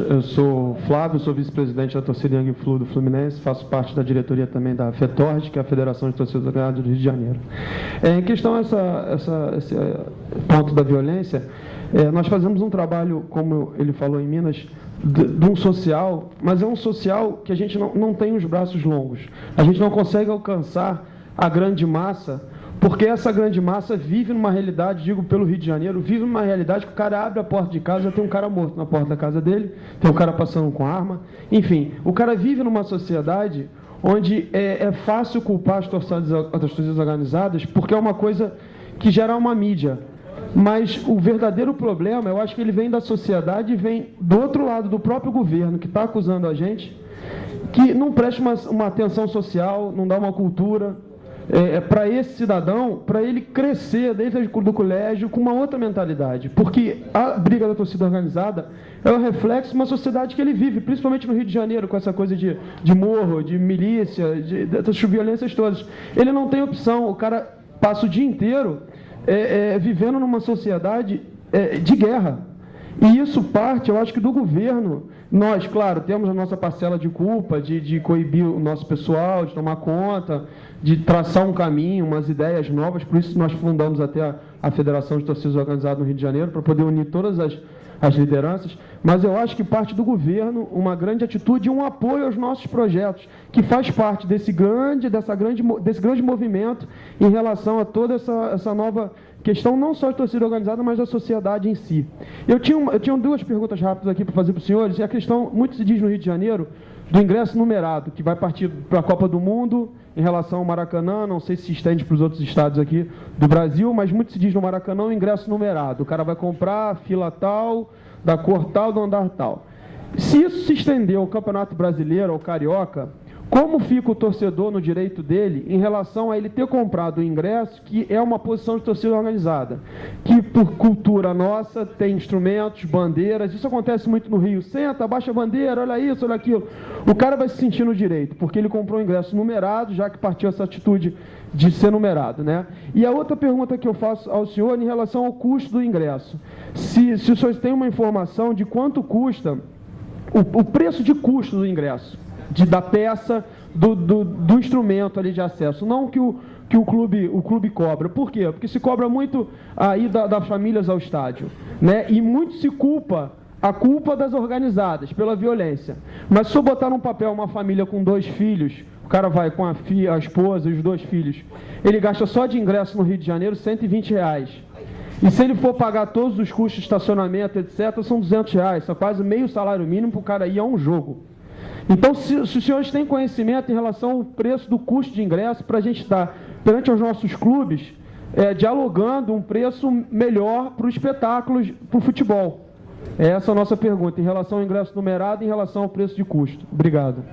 Eu sou Flávio, sou vice-presidente da torcida Yang Flu do Fluminense, faço parte da diretoria também da FETORD, que é a Federação de Torcidas Organizadas do Rio de Janeiro. Em questão a esse ponto da violência, nós fazemos um trabalho, como ele falou em Minas, de um social, mas é um social que a gente não tem os braços longos. A gente não consegue alcançar a grande massa, porque essa grande massa vive numa realidade, digo pelo Rio de Janeiro, vive numa realidade que o cara abre a porta de casa, tem um cara morto na porta da casa dele, tem um cara passando com arma, enfim, o cara vive numa sociedade onde é fácil culpar as torcidas organizadas, porque é uma coisa que gera uma mídia. Mas o verdadeiro problema, eu acho que ele vem da sociedade e vem do outro lado, do próprio governo, que está acusando a gente, que não presta uma atenção social, não dá uma cultura para esse cidadão, para ele crescer desde o colégio com uma outra mentalidade. Porque a briga da torcida organizada é o reflexo de uma sociedade que ele vive, principalmente no Rio de Janeiro, com essa coisa de morro, de milícia, dessas violências todas. Ele não tem opção, o cara passa o dia inteiro vivendo numa sociedade de guerra. E isso parte, eu acho que do governo. Nós, claro, temos a nossa parcela de culpa, de coibir o nosso pessoal, de tomar conta, de traçar um caminho, umas ideias novas. Por isso nós fundamos até a Federação de Torcidas Organizadas no Rio de Janeiro, para poder unir todas as lideranças. Mas eu acho que parte do governo uma grande atitude e um apoio aos nossos projetos, que faz parte desse grande movimento em relação a toda essa nova questão, não só de torcida organizada, mas da sociedade em si. Eu tinha duas perguntas rápidas aqui para fazer para os senhores, e a questão, muito se diz no Rio de Janeiro, do ingresso numerado, que vai partir para a Copa do Mundo, em relação ao Maracanã, não sei se estende para os outros estados aqui do Brasil, mas muito se diz no Maracanã o ingresso numerado. O cara vai comprar a fila tal, da cor tal, do andar tal. Se isso se estender ao Campeonato Brasileiro, ao Carioca, como fica o torcedor no direito dele em relação a ele ter comprado o ingresso, que é uma posição de torcida organizada, que por cultura nossa tem instrumentos, bandeiras, isso acontece muito no Rio, senta, baixa a bandeira, olha isso, olha aquilo. O cara vai se sentir no direito, porque ele comprou o ingresso numerado, já que partiu essa atitude de ser numerado, né? E a outra pergunta que eu faço ao senhor em relação ao custo do ingresso. Se o senhor tem uma informação de quanto custa o preço de custo do ingresso, da peça, do instrumento ali de acesso, não que o clube cobra. Por quê? Porque se cobra muito a ida das famílias ao estádio, né? E muito se culpa a culpa das organizadas pela violência. Mas se eu botar num papel uma família com 2 filhos, o cara vai com a esposa e os 2 filhos, ele gasta só de ingresso no Rio de Janeiro R$120. E se ele for pagar todos os custos de estacionamento, etc., são R$200, são quase meio salário mínimo para o cara ir a um jogo. Então, se os senhores têm conhecimento em relação ao preço do custo de ingresso, para a gente estar perante os nossos clubes, dialogando um preço melhor para o espetáculo, para o futebol. Essa é a nossa pergunta, em relação ao ingresso numerado e em relação ao preço de custo. Obrigado.